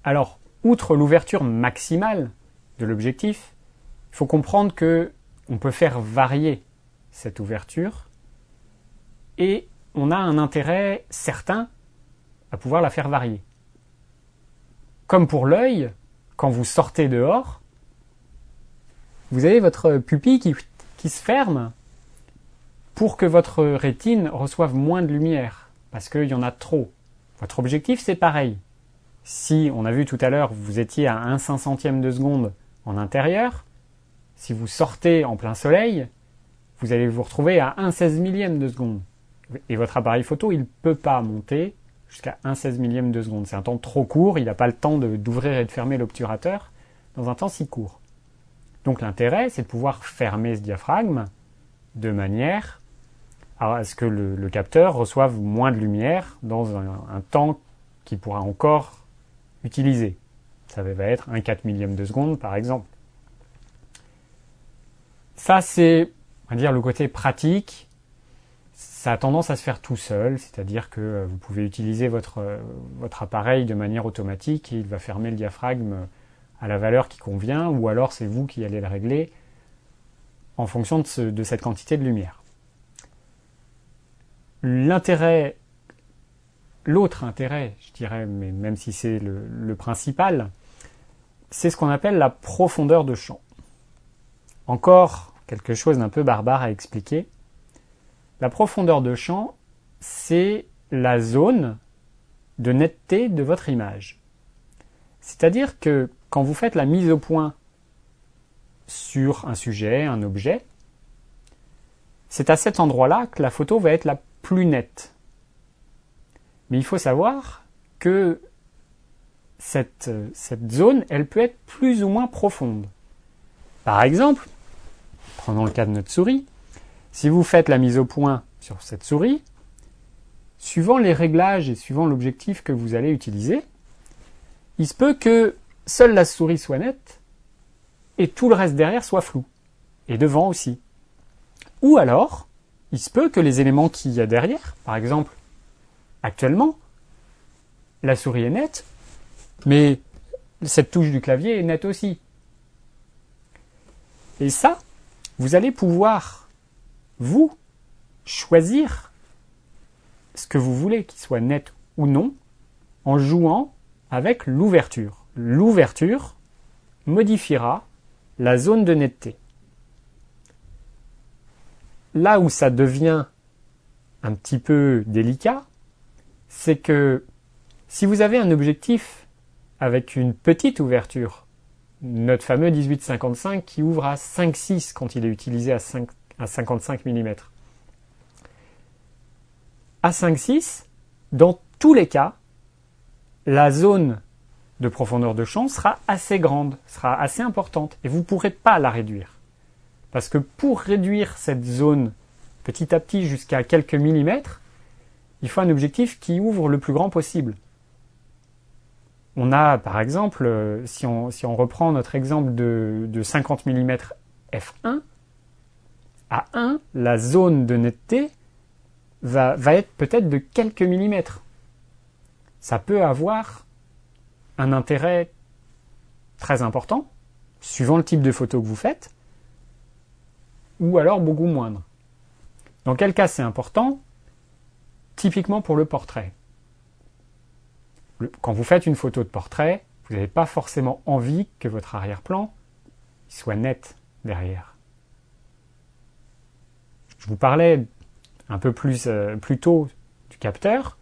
Alors, outre l'ouverture maximale de l'objectif, il faut comprendre que on peut faire varier cette ouverture et on a un intérêt certain à pouvoir la faire varier. Comme pour l'œil, quand vous sortez dehors, vous avez votre pupille qui se ferme pour que votre rétine reçoive moins de lumière, parce qu'il y en a trop. Votre objectif, c'est pareil. Si, on a vu tout à l'heure, vous étiez à 1/500e de seconde en intérieur, si vous sortez en plein soleil, vous allez vous retrouver à 1/16 de seconde. Et votre appareil photo, il ne peut pas monter jusqu'à 1/16 de seconde. C'est un temps trop court, il n'a pas le temps d'ouvrir et de fermer l'obturateur dans un temps si court. Donc l'intérêt, c'est de pouvoir fermer ce diaphragme de manière à ce que le capteur reçoive moins de lumière dans un temps qu'il pourra encore utiliser. Ça va être 1/4 de seconde par exemple. Ça c'est, on va dire, le côté pratique. Ça a tendance à se faire tout seul, c'est-à-dire que vous pouvez utiliser votre appareil de manière automatique et il va fermer le diaphragme à la valeur qui convient, ou alors c'est vous qui allez le régler en fonction de cette quantité de lumière. L'autre intérêt, je dirais, mais même si c'est le principal, c'est ce qu'on appelle la profondeur de champ. Encore quelque chose d'un peu barbare à expliquer. La profondeur de champ, c'est la zone de netteté de votre image. C'est-à-dire que quand vous faites la mise au point sur un sujet, un objet, c'est à cet endroit-là que la photo va être la plus nette. Mais il faut savoir que cette zone, elle peut être plus ou moins profonde. Par exemple, prenons le cas de notre souris, si vous faites la mise au point sur cette souris, suivant les réglages et suivant l'objectif que vous allez utiliser, il se peut que seule la souris soit nette et tout le reste derrière soit flou. Et devant aussi. Ou alors, il se peut que les éléments qu'il y a derrière, par exemple, actuellement, la souris est nette, mais cette touche du clavier est nette aussi. Et ça, vous allez pouvoir, vous, choisir ce que vous voulez, qu'il soit net ou non, en jouant avec l'ouverture. L'ouverture modifiera la zone de netteté. Là où ça devient un petit peu délicat, c'est que si vous avez un objectif avec une petite ouverture, notre fameux 18-55 qui ouvre à 5,6 quand il est utilisé à 55 mm. À 5,6, dans tous les cas, la zone de profondeur de champ sera assez grande, sera assez importante, et vous ne pourrez pas la réduire. Parce que pour réduire cette zone petit à petit jusqu'à quelques millimètres, il faut un objectif qui ouvre le plus grand possible. On a, par exemple, si on reprend notre exemple de 50 mm f1, à 1, la zone de netteté va être peut-être de quelques millimètres. Ça peut avoir un intérêt très important, suivant le type de photo que vous faites, ou alors beaucoup moindre. Dans quel cas c'est important? Typiquement pour le portrait. Quand vous faites une photo de portrait, vous n'avez pas forcément envie que votre arrière-plan soit net derrière. Je vous parlais un peu plus tôt du capteur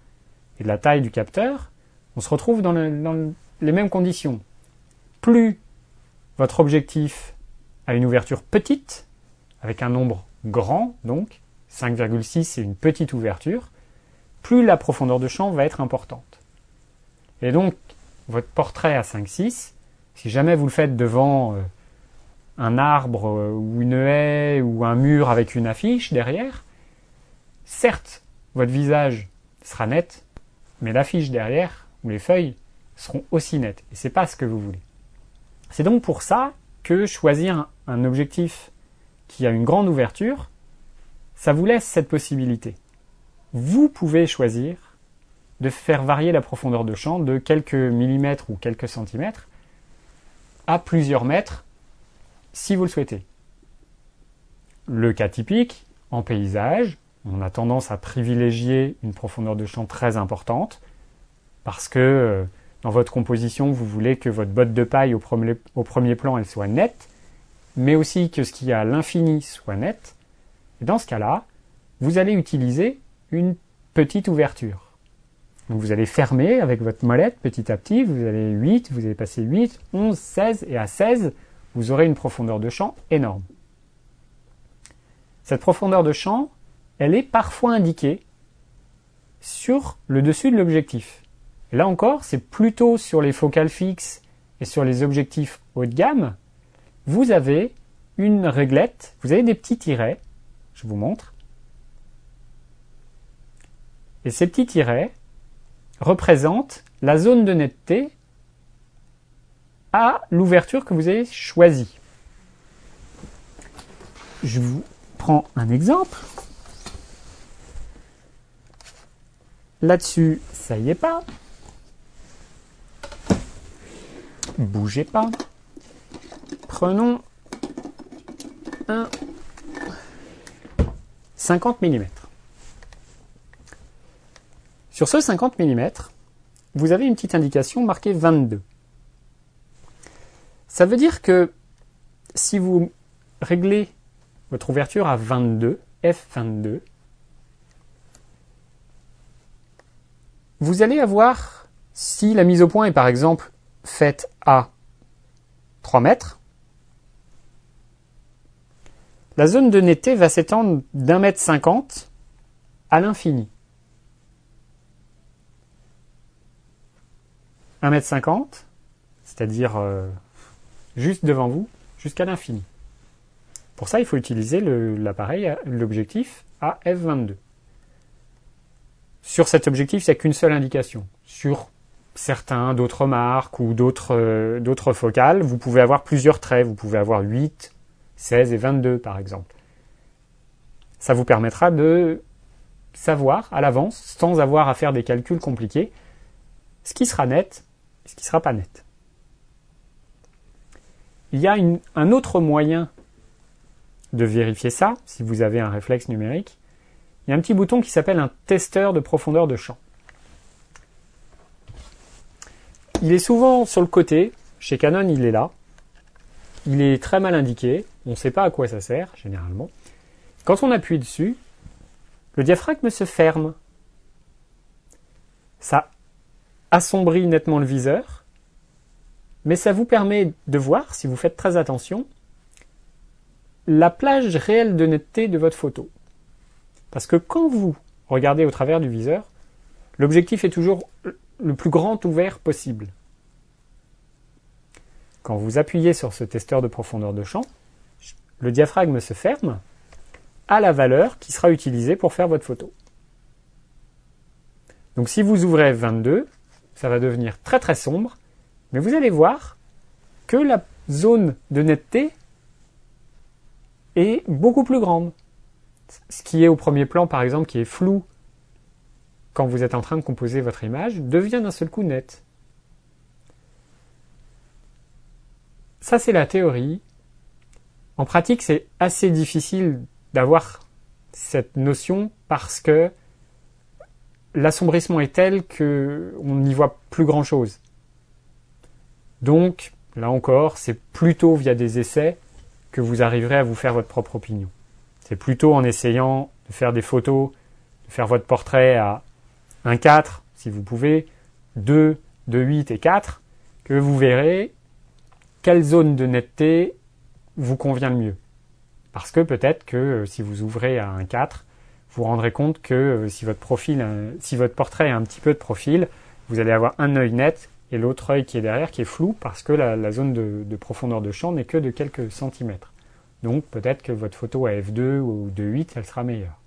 et de la taille du capteur. On se retrouve dans les mêmes conditions. Plus votre objectif a une ouverture petite, avec un nombre grand, donc 5,6 c'est une petite ouverture, plus la profondeur de champ va être importante. Et donc, votre portrait à 5,6, si jamais vous le faites devant un arbre ou une haie ou un mur avec une affiche derrière, certes, votre visage sera net, mais l'affiche derrière ou les feuilles seront aussi nettes. Et c'est pas ce que vous voulez. C'est donc pour ça que choisir un objectif qui a une grande ouverture, ça vous laisse cette possibilité. Vous pouvez choisir de faire varier la profondeur de champ de quelques millimètres ou quelques centimètres à plusieurs mètres si vous le souhaitez. Le cas typique, en paysage, on a tendance à privilégier une profondeur de champ très importante parce que dans votre composition, vous voulez que votre botte de paille au premier plan, elle soit nette, mais aussi que ce qui est à l'infini soit net. Et dans ce cas-là, vous allez utiliser une petite ouverture. Donc vous allez fermer avec votre molette petit à petit, vous allez 8, vous allez passer 8, 11, 16, et à 16, vous aurez une profondeur de champ énorme. Cette profondeur de champ, elle est parfois indiquée sur le dessus de l'objectif. Et là encore, c'est plutôt sur les focales fixes et sur les objectifs haut de gamme, vous avez une réglette, vous avez des petits tirets, je vous montre. Et ces petits tirets représentent la zone de netteté à l'ouverture que vous avez choisie. Je vous prends un exemple. Là-dessus, ça y est pas. Bougez pas. Prenons un 50 mm. Sur ce 50 mm, vous avez une petite indication marquée 22. Ça veut dire que si vous réglez votre ouverture à 22, F22, vous allez avoir, si la mise au point est par exemple faite à 3 mètres, la zone de netteté va s'étendre d'1,50 m à l'infini. 1,50 m, c'est-à-dire juste devant vous, jusqu'à l'infini. Pour ça, il faut utiliser l'appareil, l'objectif à f22. Sur cet objectif, il n'y a qu'une seule indication. Sur certains, d'autres marques ou d'autres focales, vous pouvez avoir plusieurs traits. Vous pouvez avoir 8, 16 et 22 par exemple. Ça vous permettra de savoir à l'avance, sans avoir à faire des calculs compliqués, ce qui sera net et ce qui ne sera pas net. Il y a un autre moyen de vérifier ça, si vous avez un réflexe numérique. Il y a un petit bouton qui s'appelle un testeur de profondeur de champ. Il est souvent sur le côté. Chez Canon, il est là. Il est très mal indiqué. On ne sait pas à quoi ça sert, généralement. Quand on appuie dessus, le diaphragme se ferme. Ça assombrit nettement le viseur, mais ça vous permet de voir, si vous faites très attention, la plage réelle de netteté de votre photo. Parce que quand vous regardez au travers du viseur, l'objectif est toujours le plus grand ouvert possible. Quand vous appuyez sur ce testeur de profondeur de champ, le diaphragme se ferme à la valeur qui sera utilisée pour faire votre photo. Donc si vous ouvrez f22, ça va devenir très très sombre, mais vous allez voir que la zone de netteté est beaucoup plus grande. Ce qui est au premier plan, par exemple, qui est flou quand vous êtes en train de composer votre image, devient d'un seul coup net. Ça, c'est la théorie. En pratique, c'est assez difficile d'avoir cette notion parce que l'assombrissement est tel qu'on n'y voit plus grand-chose. Donc, là encore, c'est plutôt via des essais que vous arriverez à vous faire votre propre opinion. C'est plutôt en essayant de faire des photos, de faire votre portrait à 1,4 si vous pouvez, 2, 2,8 et 4, que vous verrez quelle zone de netteté vous convient le mieux. Parce que peut-être que si vous ouvrez à 1,4, vous vous rendrez compte que si votre portrait a un petit peu de profil, vous allez avoir un œil net et l'autre œil qui est derrière qui est flou parce que la zone de profondeur de champ n'est que de quelques centimètres. Donc peut-être que votre photo à f2 ou 2.8, elle sera meilleure.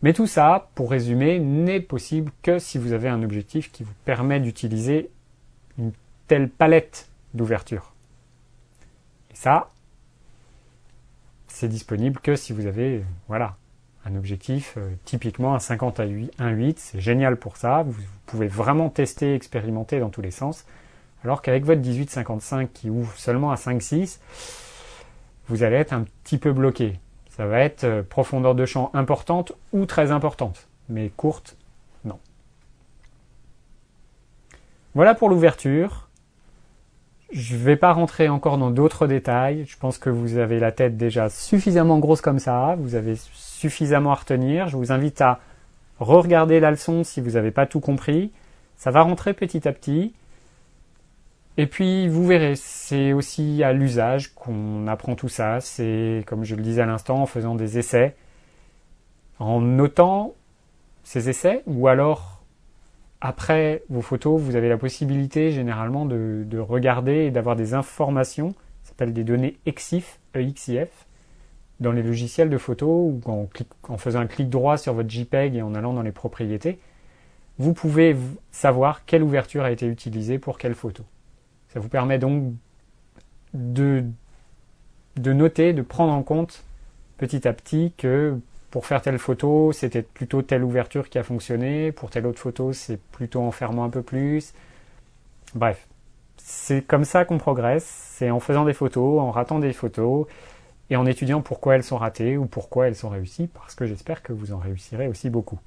Mais tout ça, pour résumer, n'est possible que si vous avez un objectif qui vous permet d'utiliser une telle palette d'ouverture. Et ça, c'est disponible que si vous avez Un objectif, typiquement un 50 à 1.8, c'est génial pour ça. Vous pouvez vraiment tester, expérimenter dans tous les sens. Alors qu'avec votre 18-55 qui ouvre seulement à 5.6, vous allez être un petit peu bloqué. Ça va être profondeur de champ importante ou très importante, mais courte, non. Voilà pour l'ouverture. Je ne vais pas rentrer encore dans d'autres détails. Je pense que vous avez la tête déjà suffisamment grosse comme ça. Vous avez suffisamment à retenir. Je vous invite à re-regarder la leçon si vous n'avez pas tout compris. Ça va rentrer petit à petit. Et puis, vous verrez, c'est aussi à l'usage qu'on apprend tout ça. C'est, comme je le disais à l'instant, en faisant des essais, en notant ces essais, ou alors, après vos photos, vous avez la possibilité généralement de regarder et d'avoir des informations, ça s'appelle des données EXIF, EXIF, dans les logiciels de photos, ou en faisant un clic droit sur votre JPEG et en allant dans les propriétés, vous pouvez savoir quelle ouverture a été utilisée pour quelle photo. Ça vous permet donc de noter, de prendre en compte petit à petit que pour faire telle photo, c'était plutôt telle ouverture qui a fonctionné. Pour telle autre photo, c'est plutôt en fermant un peu plus. Bref, c'est comme ça qu'on progresse. C'est en faisant des photos, en ratant des photos et en étudiant pourquoi elles sont ratées ou pourquoi elles sont réussies, parce que j'espère que vous en réussirez aussi beaucoup.